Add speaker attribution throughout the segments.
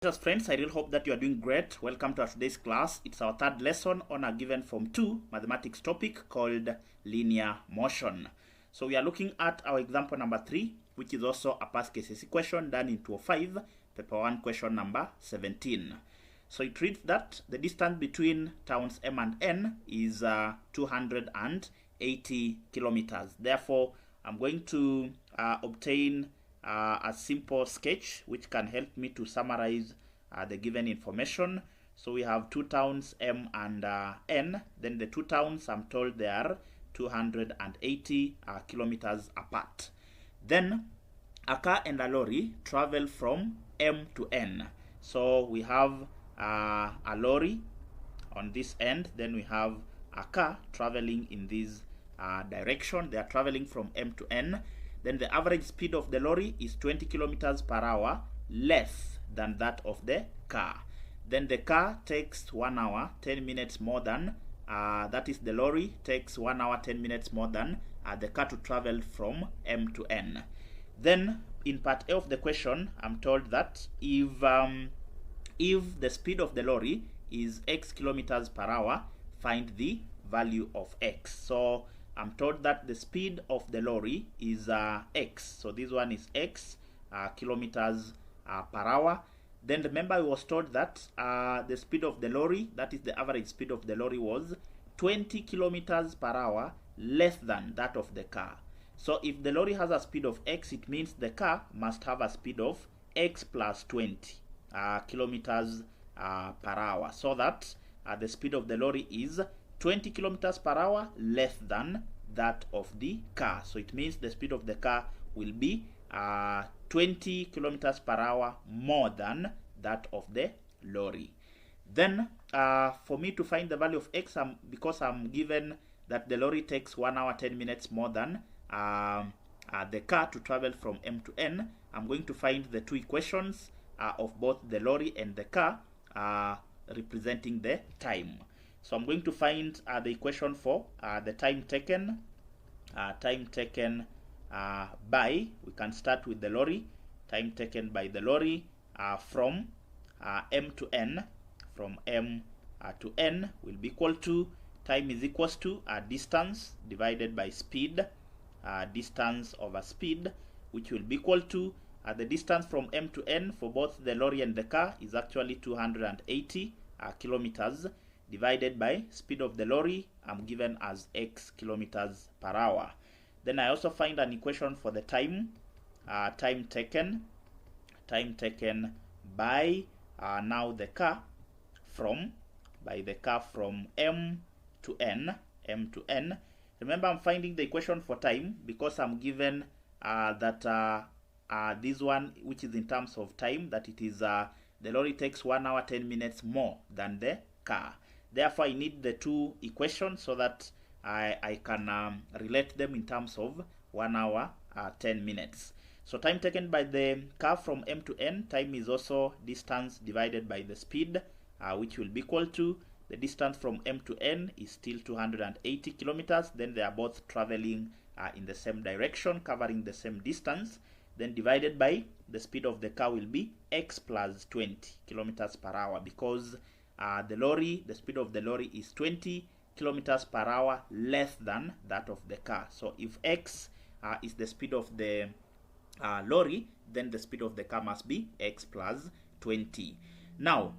Speaker 1: Just friends, I really hope that you are doing great. Welcome to our today's class. It's our third lesson on a given Form 2 mathematics topic called linear motion. So we are looking at our example number 3, which is also a past Kcse question done in 205, paper 1 question number 17. So it reads that the distance between towns M and N is 280 kilometers. Therefore, I'm going to obtain a simple sketch which can help me to summarize the given information. So we have two towns M and N. Then the two towns, I'm told they are 280 kilometers apart. Then a car and a lorry travel from M to N. So we have a lorry on this end, then we have a car traveling in this direction. They are traveling from M to N. Then the average speed of the lorry is 20 kilometers per hour, less than that of the car. Then the car takes 1 hour 10 minutes more than that is, the lorry takes 1 hour 10 minutes more than the car to travel from M to N. Then in part A of the question, I'm told that if the speed of the lorry is x kilometers per hour, find the value of x. So I'm told that the speed of the lorry is x. So this one is x kilometers per hour. Then remember, I was told that the speed of the lorry, that is the average speed of the lorry, was 20 kilometers per hour, less than that of the car. So if the lorry has a speed of x, it means the car must have a speed of x plus 20 kilometers per hour, so that the speed of the lorry is 20 kilometers per hour less than that of the car. So it means the speed of the car will be 20 kilometers per hour more than that of the lorry. Then for me to find the value of x, because I'm given that the lorry takes 1 hour 10 minutes more than the car to travel from M to N, I'm going to find the two equations of both the lorry and the car representing the time. So I'm going to find the equation for the time taken. By, we can start with the lorry. Time taken by the lorry from M to N. From M to N will be equal to, time is equals to distance divided by speed. Distance over speed, which will be equal to the distance from M to N for both the lorry and the car is actually 280 kilometers, divided by speed of the lorry, I'm given as x kilometers per hour. Then I also find an equation for the time. Time taken by now the car from M to N. Remember, I'm finding the equation for time because I'm given that this one, which is in terms of time, that it is the lorry takes 1 hour 10 minutes more than the car. Therefore, I need the two equations so that I can relate them in terms of 1 hour 10 minutes. So time taken by the car from M to N, time is also distance divided by the speed, which will be equal to the distance from M to N is still 280 kilometers. Then they are both traveling in the same direction, covering the same distance. Then divided by the speed of the car will be x plus 20 kilometers per hour, because the speed of the lorry is 20 kilometers per hour less than that of the car. So if x is the speed of the lorry, then the speed of the car must be x plus 20. Now,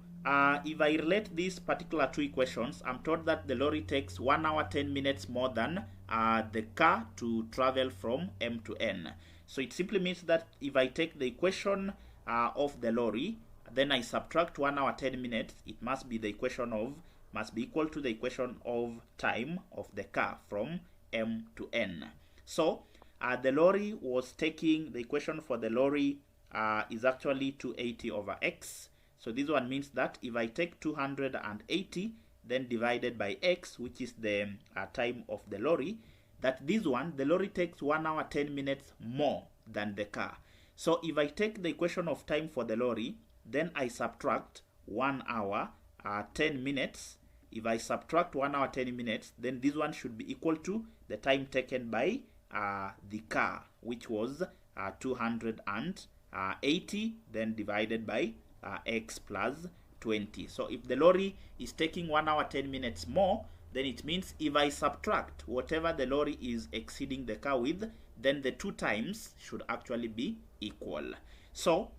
Speaker 1: if I relate these particular two equations, I'm told that the lorry takes 1 hour 10 minutes more than the car to travel from M to N. So it simply means that if I take the equation of the lorry, then I subtract 1 hour 10 minutes, it must be equal to the equation of time of the car from M to N. So the lorry was taking, the equation for the lorry is actually 280 over x. So this one means that if I take 280 then divided by x, which is the time of the lorry, that this one, the lorry takes 1 hour 10 minutes more than the car. So if I take the equation of time for the lorry, then I subtract 1 hour 10 minutes. If I subtract 1 hour 10 minutes, then this one should be equal to the time taken by the car, which was 280 80, then divided by x plus 20. So if the lorry is taking 1 hour 10 minutes more, then it means if I subtract whatever the lorry is exceeding the car with, then the 2 times should actually be equal. So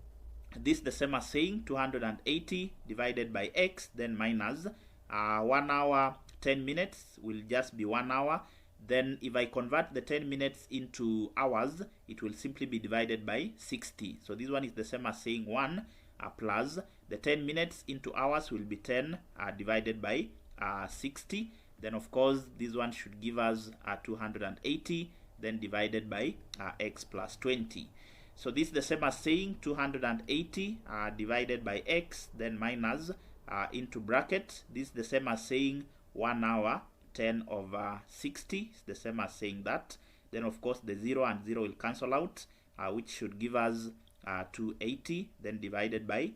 Speaker 1: this is the same as saying 280 divided by x, then minus 1 hour 10 minutes will just be 1 hour. Then if I convert the 10 minutes into hours, it will simply be divided by 60. So this one is the same as saying 1 plus the 10 minutes into hours will be 10 divided by 60. Then of course this one should give us 280 then divided by x plus 20. So this is the same as saying 280 divided by x, then minus into bracket. This is the same as saying 1 hour 10 over 60. It's the same as saying that. Then of course the 0 and 0 will cancel out, which should give us 280 then divided by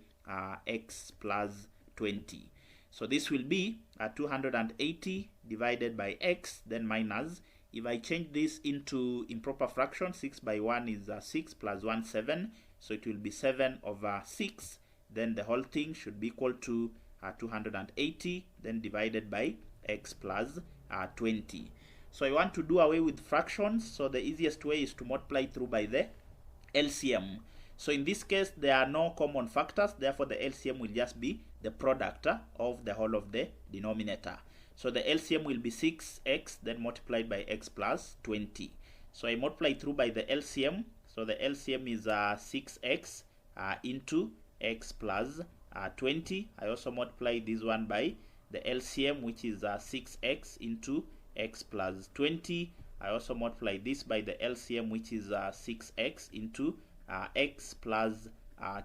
Speaker 1: x plus 20. So this will be 280 divided by x, then minus. If I change this into improper fraction, 6 by 1 is 6 plus 1, 7. So it will be 7 over 6. Then the whole thing should be equal to 280 then divided by x plus 20. So I want to do away with fractions. So the easiest way is to multiply through by the LCM. So in this case, there are no common factors. Therefore, the LCM will just be the product of the whole of the denominator. So the LCM will be 6x then multiplied by x plus 20. So I multiply through by the LCM. So the LCM is 6x into x plus 20. I also multiply this one by the LCM, which is 6x into x plus 20. I also multiply this by the LCM, which is 6x into x plus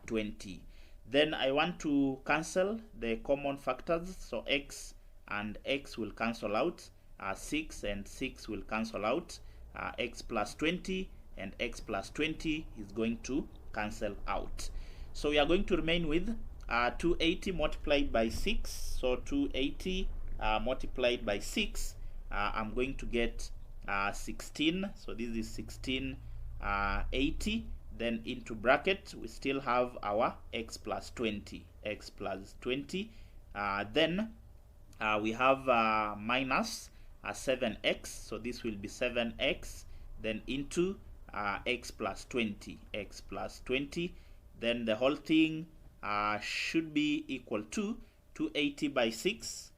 Speaker 1: 20. Then I want to cancel the common factors. So x and x will cancel out. 6 and 6 will cancel out. X plus 20 and x plus 20 is going to cancel out. So we are going to remain with 280 multiplied by 6. So 280 multiplied by 6, I'm going to get 16. So this is 1680. Then into bracket we still have our x plus 20. X plus 20. Then we have minus 7x. So this will be 7x. Then into x plus 20. X plus 20. Then the whole thing should be equal to 280 by 6.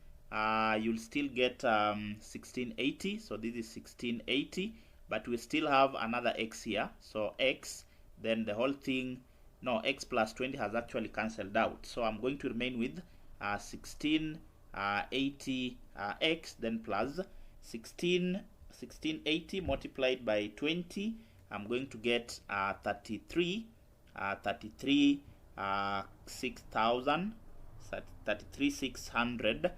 Speaker 1: You'll still get 1680. So this is 1680. But we still have another x here. So x. Then the whole thing, no, x plus 20 has actually cancelled out. So I'm going to remain with 1680 x, then plus 1680 multiplied by 20. I'm going to get 33,600.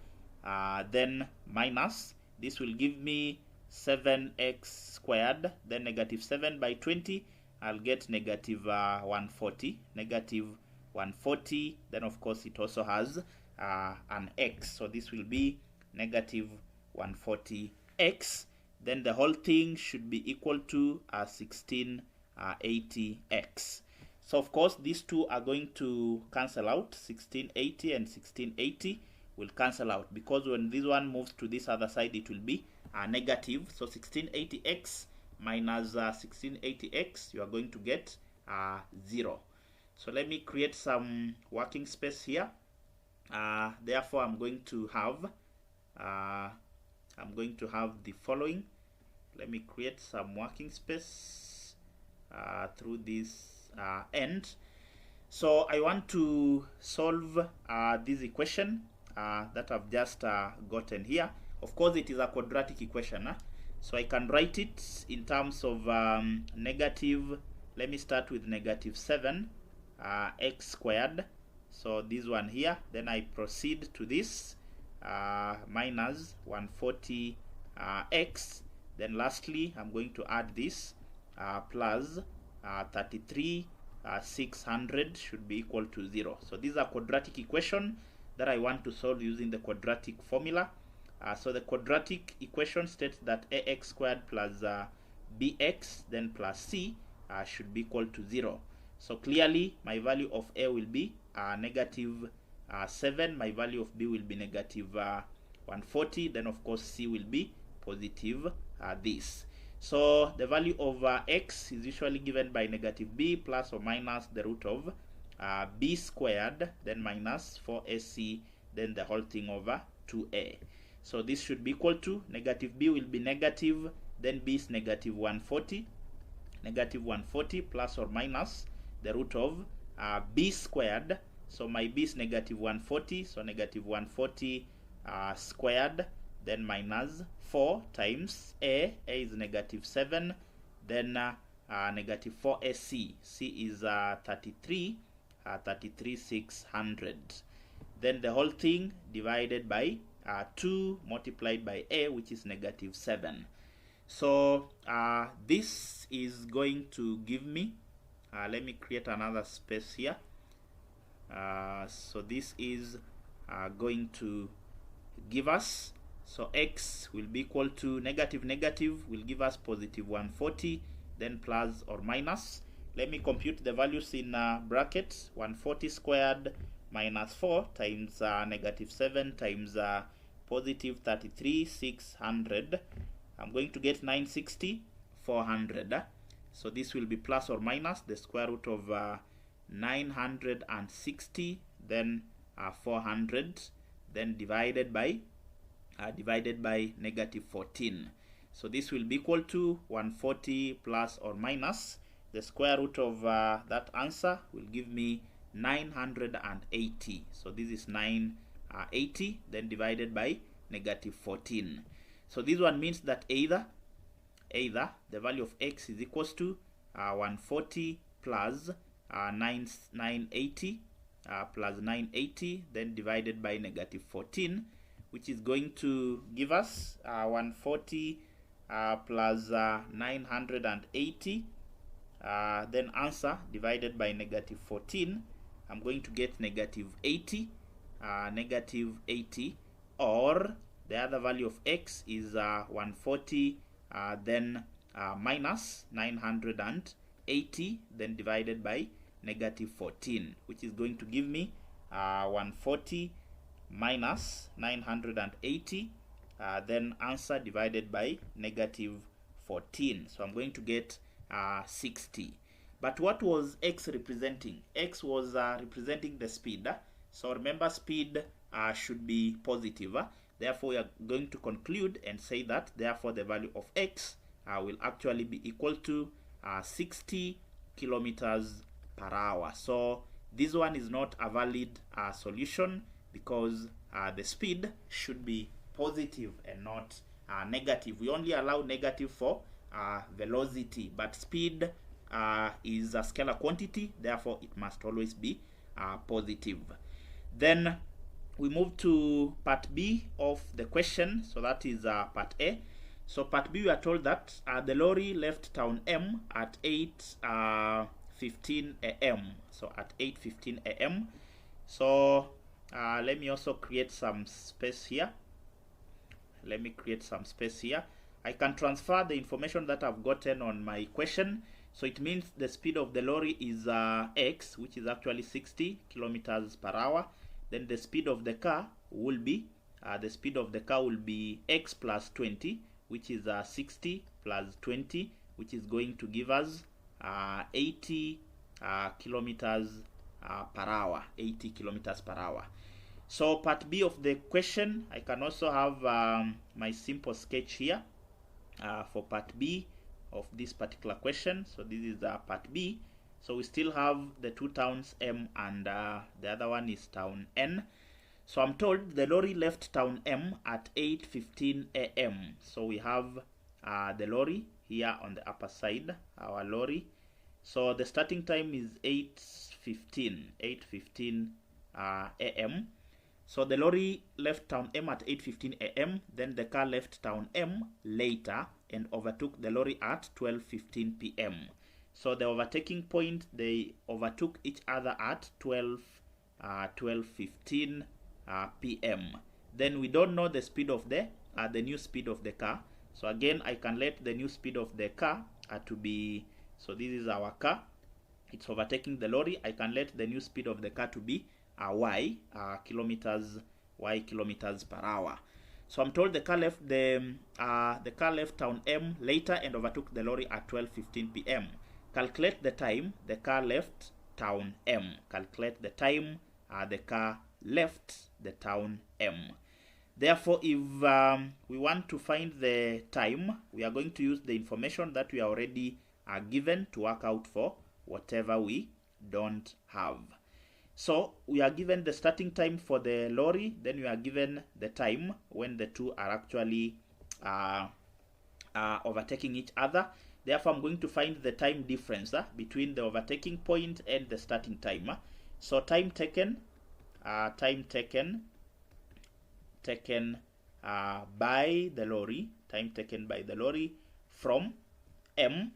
Speaker 1: Then minus, this will give me 7x squared, then negative 7 by 20. I'll get negative 140. Negative 140. Then of course it also has an x. So this will be negative 140x. Then the whole thing should be equal to 1680x. So of course these two are going to cancel out. 1680 and 1680 will cancel out, because when this one moves to this other side it will be negative. So 1680x minus 1680x, you are going to get 0. So let me create some working space here. Therefore I'm going to have the following. Let me create some working space through this end. So I want to solve this equation that I've just gotten here. Of course it is a quadratic equation, so I can write it in terms of negative, let me start with negative 7 x squared. So this one here, then I proceed to this minus 140 x. Then lastly I'm going to add this plus 33,600 should be equal to 0. So this is a quadratic equation that I want to solve using the quadratic formula. So the quadratic equation states that ax squared plus bx then plus c should be equal to 0. So clearly my value of a will be negative 7, my value of B will be negative 140. Then of course C will be positive this. So the value of x is usually given by negative b plus or minus the root of b squared, then minus 4ac, then the whole thing over 2a. So this should be equal to negative b will be negative, then b is negative 140, negative 140 plus or minus the root of b squared. So my b is negative 140, so negative 140 squared, then minus 4 times a is negative 7, then negative 4ac, c is 33,600. Then the whole thing divided by 2 multiplied by a, which is negative 7. So this is going to give me, let me create another space here. So this is going to give us, so x will be equal to negative will give us positive 140, then plus or minus. Let me compute the values in brackets. 140 squared minus 4 times negative 7 times positive 33,600. I'm going to get 960, 400. So this will be plus or minus the square root of 960, then 400, then divided by negative 14. So this will be equal to 140 plus or minus the square root of that answer will give me 980. So this is 980, then divided by negative 14. So this one means that either the value of x is equals to 140 plus 980 plus 980, then divided by negative 14, which is going to give us 140 plus 980, then answer divided by negative 14. I'm going to get negative 80, or the other value of x is 140, then minus 980, then divided by negative 14, which is going to give me 140 minus 980, then answer divided by negative 14. So I'm going to get 60. But what was x representing? X was representing the speed. So remember, speed should be positive. Therefore, we are going to conclude and say that therefore the value of x will actually be equal to 60 kilometers per hour. So this one is not a valid solution, because the speed should be positive and not negative. We only allow negative for velocity, but speed is a scalar quantity, therefore it must always be positive. Then we move to part B of the question, so that is part A. So part B, we are told that the lorry left town M at 8:15 a.m. So at 8:15 a.m. So let me also create some space here. I can transfer the information that I've gotten on my question. So it means the speed of the lorry is x, which is actually 60 kilometers per hour. Then the speed of the car will be x plus 20, which is 60 plus 20, which is going to give us 80 kilometers per hour. 80 kilometers per hour. So part B of the question, I can also have my simple sketch here for part B of this particular question. So this is part B. So we still have the two towns M and the other one is town N. So I'm told the lorry left town M at 8:15 a.m. So we have the lorry here on the upper side, our lorry. So the starting time is 8:15 a.m. So the lorry left town M at 8:15 a.m. Then the car left town M later and overtook the lorry at 12:15 p.m. So the overtaking point, they overtook each other at 12:15 p.m. Then we don't know the speed of the new speed of the car. So again, I can let the new speed of the car to be, so this is our car. it's overtaking the lorry, I can let the new speed of the car to be kilometers per hour. So I'm told the car left town M later and overtook the lorry at 12:15 p.m. Calculate the time the car left town M. Calculate the time the car left the town M. Therefore, if we want to find the time, we are going to use the information that we are already given to work out for whatever we don't have. So we are given the starting time for the lorry, then we are given the time when the two are actually overtaking each other. Therefore, I'm going to find the time difference between the overtaking point and the starting time. So time taken by the lorry, from M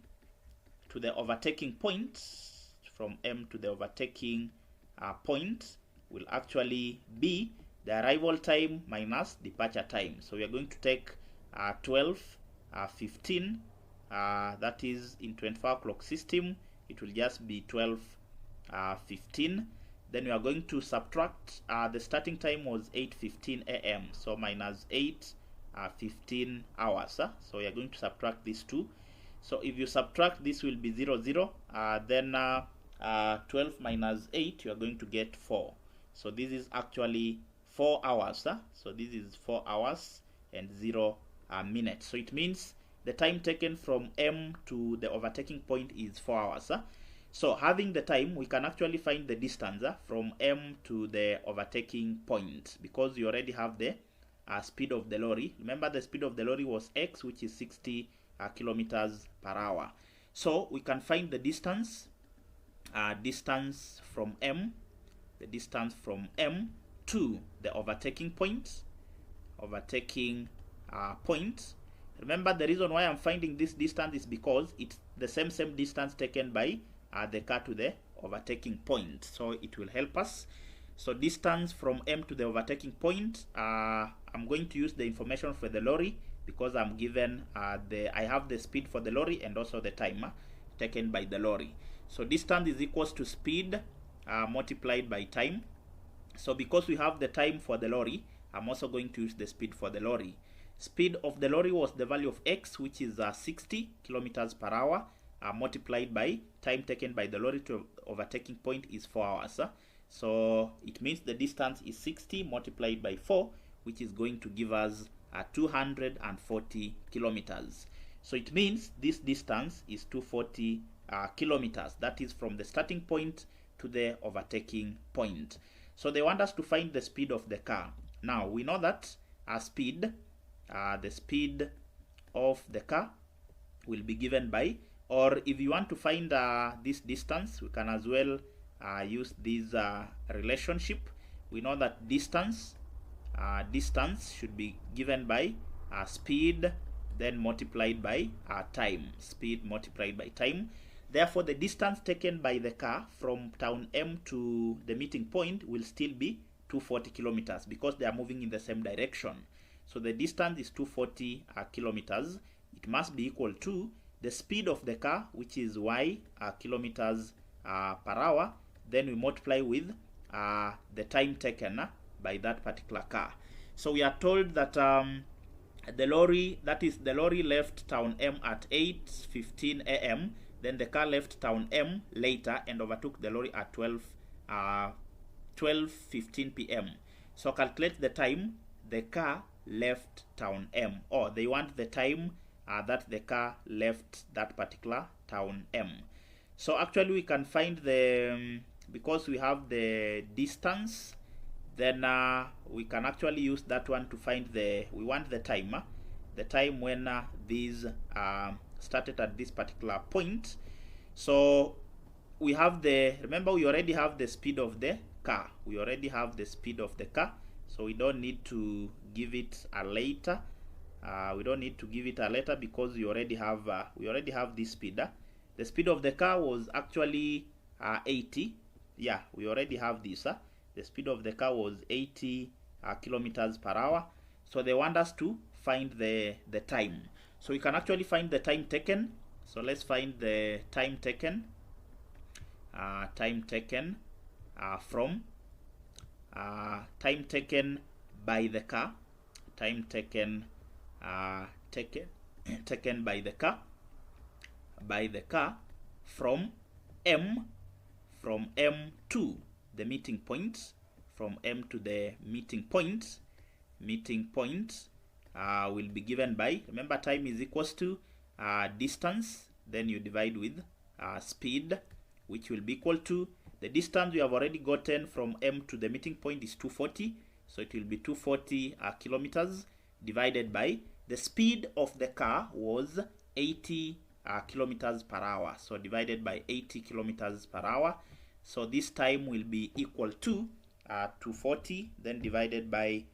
Speaker 1: to the overtaking point, point will actually be the arrival time minus departure time. So we are going to take 12:15, that is in 24 o'clock system, it will just be 12:15. Then we are going to subtract, the starting time was 8:15 a.m. so minus 8:15 hours. So we are going to subtract these two. So if you subtract, this will be 0, 0. Then 12 minus 8, you are going to get 4. So this is actually 4 hours. So this is 4 hours and 0 minutes. So it means the time taken from M to the overtaking point is 4 hours. So having the time, we can actually find the distance from M to the overtaking point, because you already have the speed of the lorry. Remember, the speed of the lorry was X, which is 60 kilometers per hour. So we can find the distance from M, to the overtaking point. Remember, the reason why I'm finding this distance is because it's the same distance taken by the car to the overtaking point, so it will help us. So distance from M to the overtaking point, I'm going to use the information for the lorry, because I'm given I have the speed for the lorry and also the time taken by the lorry. So distance is equals to speed multiplied by time. So because we have the time for the lorry, I'm also going to use the speed for the lorry. Speed of the lorry was the value of X, which is 60 kilometers per hour, multiplied by time taken by the lorry to overtaking point is 4 hours. So it means the distance is 60 multiplied by 4, which is going to give us 240 kilometers. So it means this distance is 240 kilometers. That is from the starting point to the overtaking point. So they want us to find the speed of the car. Now we know that the speed of the car will be given by, or if you want to find this distance, we can as well use this relationship. We know that distance should be given by speed then multiplied by time. Speed multiplied by time. Therefore, the distance taken by the car from town M to the meeting point will still be 240 kilometers, because they are moving in the same direction. So the distance is 240 kilometers. It must be equal to the speed of the car, which is y kilometers per hour. Then we multiply with the time taken by that particular car. So we are told that the lorry left town M at 8:15 a.m. Then the car left town M later and overtook the lorry at 12:15 p.m. So calculate the time the car left town M, or they want the time that the car left that particular town M. So actually we can find the because we have the distance, then we can actually use that one to find we want the time when these started at this particular point. So we have remember we already have the speed of the car. So we don't need to give it a later. Because we already have this speed. The speed of the car was actually 80. Yeah, we already have this. The speed of the car was 80 kilometers per hour. So they want us to find the time. So we can actually find the time taken. So let's find the time taken. time taken from, time taken by the car, time taken taken by the car from M to the meeting point, from M to the meeting point. Meeting point will be given by, remember, time is equals to distance, then you divide with speed, which will be equal to the distance we have already gotten from M to the meeting point is 240, so it will be 240 kilometers, divided by the speed of the car was 80 kilometers per hour, so divided by 80 kilometers per hour. So this time will be equal to 240, then divided by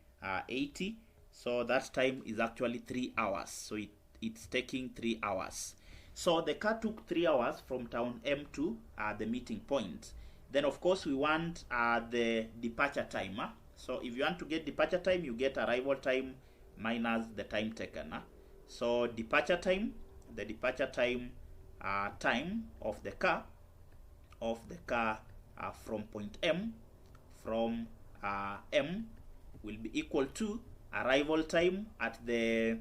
Speaker 1: 80. So that time is actually 3 hours. So it's taking 3 hours. So the car took 3 hours from town M to the meeting point. Then of course we want the departure time. So if you want to get departure time, you get arrival time minus the time taken. So departure time, the departure time time of the car from point M, will be equal to arrival time at the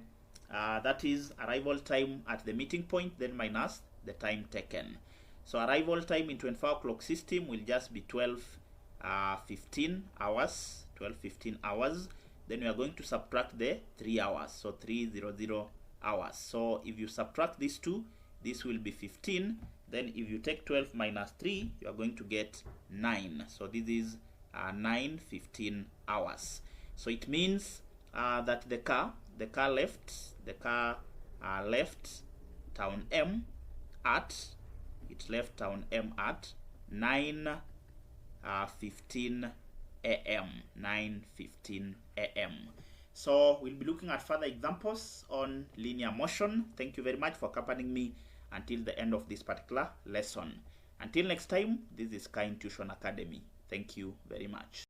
Speaker 1: that is arrival time at the meeting point, then minus the time taken. So arrival time in 24 clock system will just be 12:15 hours. Then we are going to subtract the 3 hours, so 300 hours. So if you subtract these two, this will be 15. Then if you take 12 minus 3, you are going to get 9. So this is 9:15 hours. So it means that the car left town M at 9:15 a.m. 9:15 a.m. So we'll be looking at further examples on linear motion. Thank you very much for accompanying me until the end of this particular lesson. Until next time, this is Kcse Tuition Academy. Thank you very much.